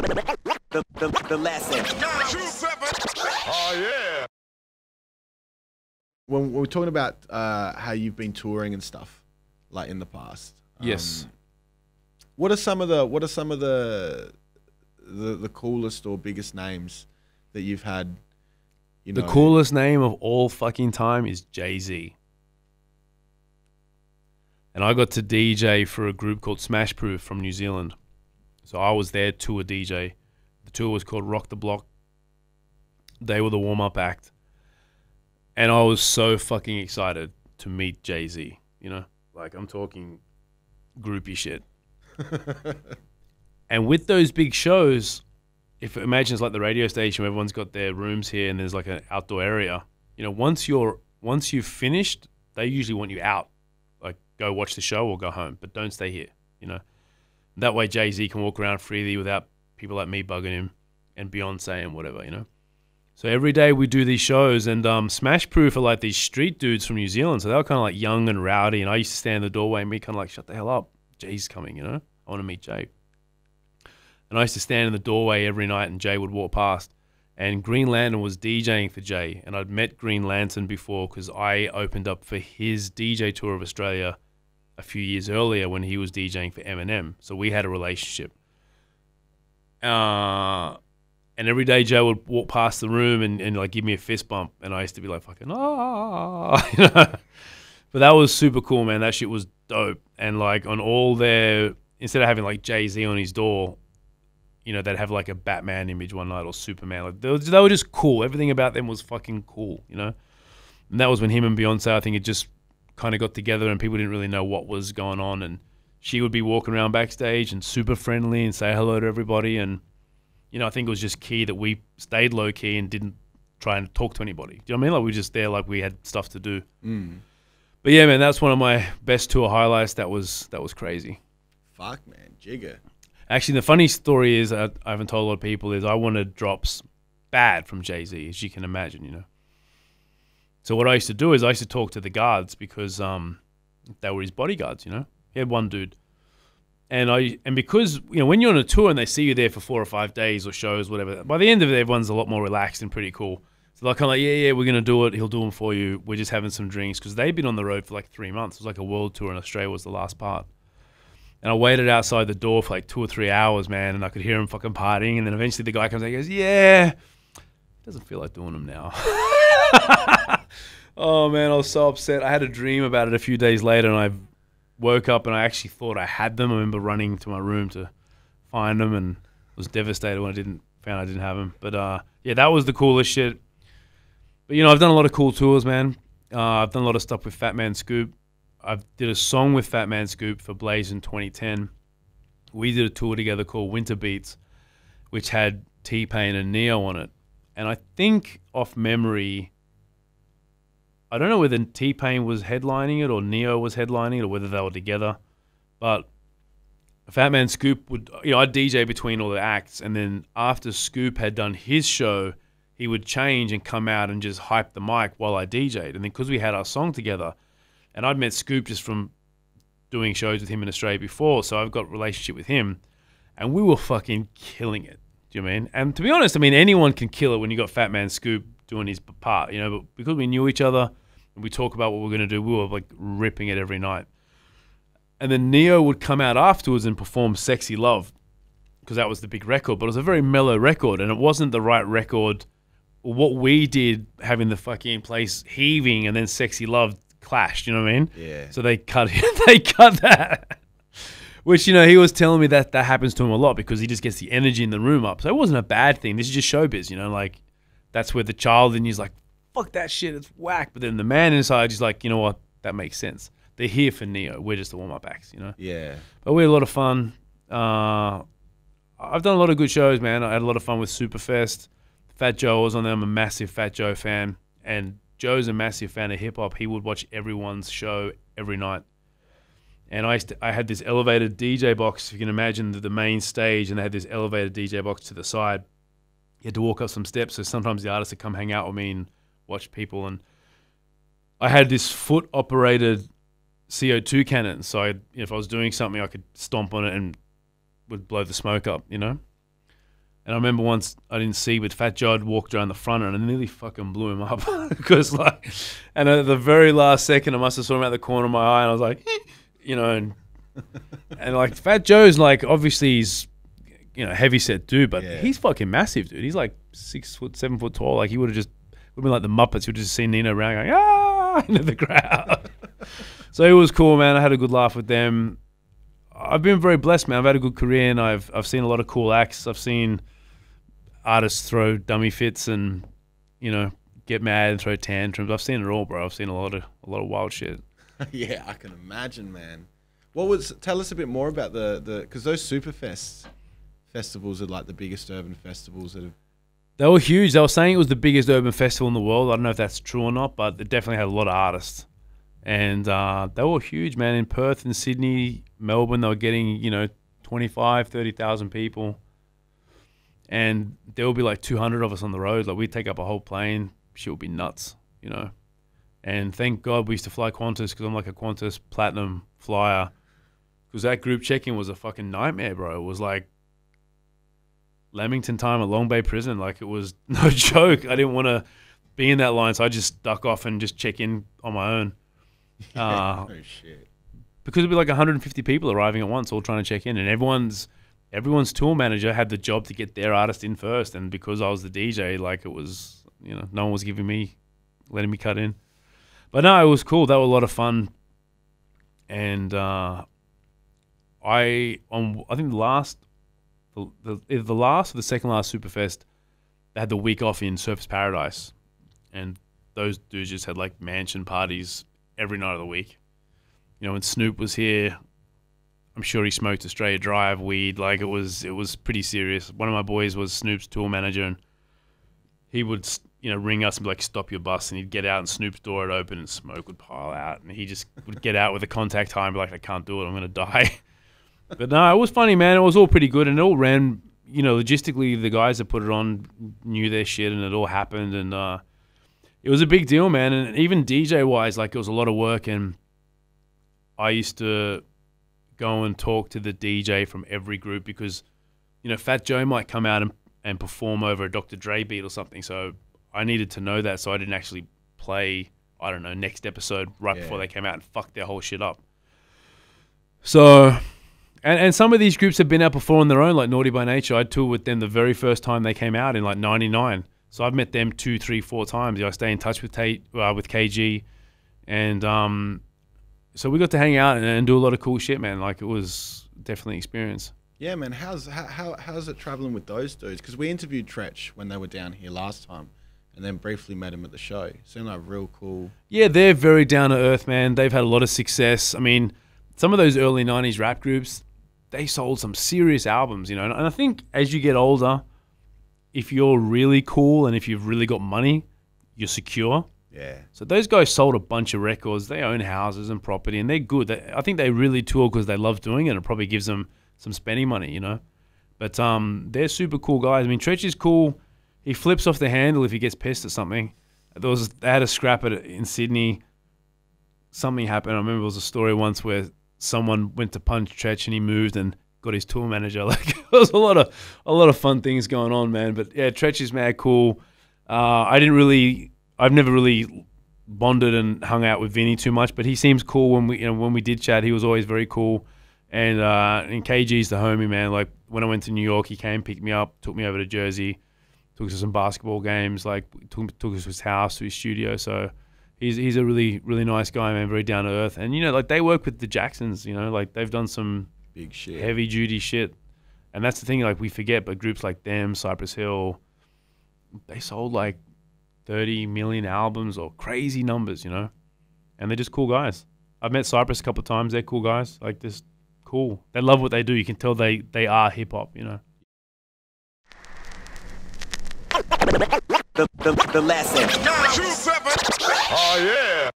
the lesson. Oh yeah. When we're talking about how you've been touring and stuff, like in the past. Yes. What are some of the coolest or biggest names that you've had? You know, the coolest name of all fucking time is Jay-Z. And I got to DJ for a group called Smash Proof from New Zealand. So I was their tour DJ. The tour was called Rock the Block. They were the warm-up act. And I was so fucking excited to meet Jay-Z, you know? Like, I'm talking groupie shit. And with those big shows, if imagine it's like the radio station where everyone's got their rooms here and there's like an outdoor area, you know, once you've finished, they usually want you out. Like, go watch the show or go home, but don't stay here, you know? That way Jay-Z can walk around freely without people like me bugging him and Beyonce and whatever, you know? So every day we do these shows, and Smash Proof are like these street dudes from New Zealand, so they were kind of like young and rowdy, and I used to stand in the doorway and be kind of like, shut the hell up, Jay's coming, you know? I want to meet Jay. And I used to stand in the doorway every night, and Jay would walk past, and Green Lantern was DJing for Jay, and I'd met Green Lantern before because I opened up for his DJ tour of Australia a few years earlier when he was DJing for Eminem, so we had a relationship. And every day Joe would walk past the room and like give me a fist bump, and I used to be like fucking you know. But that was super cool, man. That shit was dope. And like on all their, instead of having like Jay-Z on his door, you know, they'd have like a Batman image one night or Superman. Like they were just cool. Everything about them was fucking cool, you know. And that was when him and Beyonce, I think, it just kind of got together, and people didn't really know what was going on. And she would be walking around backstage and super friendly and say hello to everybody. And you know, I think it was just key that we stayed low key and didn't try and talk to anybody. Do you know what I mean? Like we were just there, like we had stuff to do. But yeah, man, that's one of my best tour highlights. That was crazy. Fuck, man, jigger. Actually, the funny story is, I haven't told a lot of people, is I wanted drops bad from Jay-Z, as you can imagine, you know. So what I used to do is I used to talk to the guards because they were his bodyguards, you know. He had one dude. And because, you know, when you're on a tour and they see you there for 4 or 5 days or shows, whatever, by the end of it, everyone's a lot more relaxed and pretty cool. So they're kind of like, yeah, we're going to do it. He'll do them for you. We're just having some drinks. Because they'd been on the road for like 3 months. It was like a world tour, and Australia was the last part. And I waited outside the door for like 2 or 3 hours, man, and I could hear him fucking partying. And then eventually the guy comes in and goes, yeah, doesn't feel like doing them now. Oh, man, I was so upset. I had a dream about it a few days later, and I woke up and I actually thought I had them. I remember running to my room to find them and was devastated when found I didn't have them. But yeah, that was the coolest shit. But you know, I've done a lot of cool tours, man. I've done a lot of stuff with Fatman Scoop. I did a song with Fatman Scoop for Blaze in 2010. We did a tour together called Winter Beats, which had T-Pain and Neo on it. And I think off memory, I don't know whether T-Pain was headlining it or Neo was headlining it or whether they were together. But Fatman Scoop would, you know, I'd DJ between all the acts, and then after Scoop had done his show, he would change and come out and just hype the mic while I DJ'd. And then because we had our song together, and I'd met Scoop just from doing shows with him in Australia before, so I've got a relationship with him, and we were fucking killing it. Do you know what I mean? And to be honest, I mean, anyone can kill it when you got Fatman Scoop doing his part, you know, but because we knew each other and we talk about what we're going to do, we were like ripping it every night. And then Neo would come out afterwards and perform Sexy Love, because that was the big record, but it was a very mellow record, and it wasn't the right record. What we did, having the fucking place heaving, and then Sexy Love clashed, you know what I mean? Yeah. So they cut that. Which, you know, he was telling me that happens to him a lot because he just gets the energy in the room up. So it wasn't a bad thing. This is just showbiz, you know, like that's where the child in you's like, fuck that shit, it's whack. But then the man inside is like, you know what, that makes sense. They're here for Neo. We're just the warm-up acts, you know? Yeah. But we had a lot of fun. I've done a lot of good shows, man. I had a lot of fun with Superfest. Fat Joe was on there. I'm a massive Fat Joe fan. And Joe's a massive fan of hip-hop. He would watch everyone's show every night. And I had this elevated DJ box, if you can imagine, the main stage, and they had this elevated DJ box to the side. You had to walk up some steps, so sometimes the artists would come hang out with me and watch people. And I had this foot-operated CO2 cannon, so if I was doing something, I could stomp on it and would blow the smoke up, you know? And I remember once I didn't see, but Fat Joe had walked around the front and I nearly fucking blew him up because like, and at the very last second, I must have saw him out the corner of my eye, and I was like, you know, and like Fat Joe's like obviously he's, you know, heavy set dude, but he's fucking massive, dude. He's like 6 foot, 7 foot tall. Like he would have been like the Muppets. You would just see Nino Brown going ah into the crowd. So it was cool, man. I had a good laugh with them. I've been very blessed, man. I've had a good career, and I've seen a lot of cool acts. I've seen artists throw dummy fits and, you know, get mad and throw tantrums. I've seen it all, bro. I've seen a lot of wild shit. Yeah, I can imagine, man. Tell us a bit more about because those Superfest festivals are like the biggest urban festivals that have. They were huge. They were saying it was the biggest urban festival in the world. I don't know if that's true or not, but it definitely had a lot of artists. And they were huge, man. In Perth and Sydney, Melbourne, they were getting, you know, 25, 30,000 people. And there would be like 200 of us on the road. Like we'd take up a whole plane. Shit would be nuts, you know. And thank God we used to fly Qantas because I'm like a Qantas Platinum flyer. Because that group check-in was a fucking nightmare, bro. It was like Lamington time at Long Bay Prison. Like it was no joke. I didn't want to be in that line, so I just stuck off and just check in on my own. Oh shit. Because it'd be like 150 people arriving at once, all trying to check in, and everyone's tour manager had the job to get their artist in first, and because I was the DJ, like it was, you know, no one was letting me cut in. But no, it was cool. That was a lot of fun. And I think the last or the second last Superfest, they had the week off in Surfers Paradise, and those dudes just had like mansion parties every night of the week. You know, when Snoop was here, I'm sure he smoked Australia Drive weed. Like it was pretty serious. One of my boys was Snoop's tour manager, and he would, you know, ring us and be like, "Stop your bus," and he'd get out and Snoop's door would open and smoke would pile out, and he just would get out with a contact high and be like, "I can't do it. I'm gonna die." But no, it was funny, man. It was all pretty good, and it all ran. You know, logistically, the guys that put it on knew their shit, and it all happened, and it was a big deal, man. And even DJ wise, like it was a lot of work, and I used to go and talk to the DJ from every group because, you know, Fat Joe might come out and perform over a Dr. Dre beat or something. So I needed to know that, so I didn't actually play, I don't know, next episode before they came out and fucked their whole shit up. So, and some of these groups have been out before on their own, like Naughty by Nature. I toured with them the very first time they came out in like '99. So I've met them 2, 3, 4 times. I stay in touch with KG, and so we got to hang out and do a lot of cool shit, man. Like it was definitely an experience. Yeah, man. How's it traveling with those dudes? Because we interviewed Tretch when they were down here last time, and then briefly met him at the show. Seemed like real cool. Yeah, they're very down to earth, man. They've had a lot of success. I mean, some of those early '90s rap groups, they sold some serious albums, you know. And I think as you get older, if you're really cool and if you've really got money, you're secure. Yeah. So those guys sold a bunch of records. They own houses and property, and they're good. I think they really tour because they love doing it, and it probably gives them some spending money, you know. But they're super cool guys. I mean, Tretch is cool. He flips off the handle if he gets pissed at something. They had a scrap in Sydney. Something happened. I remember there was a story once where someone went to punch Tretch and he moved and got his tour manager. Like it was a lot of fun things going on, man. But yeah, Tretch is mad cool. I've never really bonded and hung out with Vinny too much, but he seems cool. When we did chat, he was always very cool. And KG's the homie, man. Like when I went to New York, he came, picked me up, took me over to Jersey, took us to some basketball games, like took us to his house, to his studio. So he's a really, really nice guy, man. Very down to earth. And you know, like they work with the Jacksons. You know, like they've done some big shit, heavy duty shit. And that's the thing, like we forget, but groups like them, Cypress Hill, they sold like 30 million albums or crazy numbers, you know, and they're just cool guys. I've met Cypress a couple of times. They're cool guys, like just cool. They love what they do. You can tell they are hip hop, you know. The lesson. 927. Oh yeah.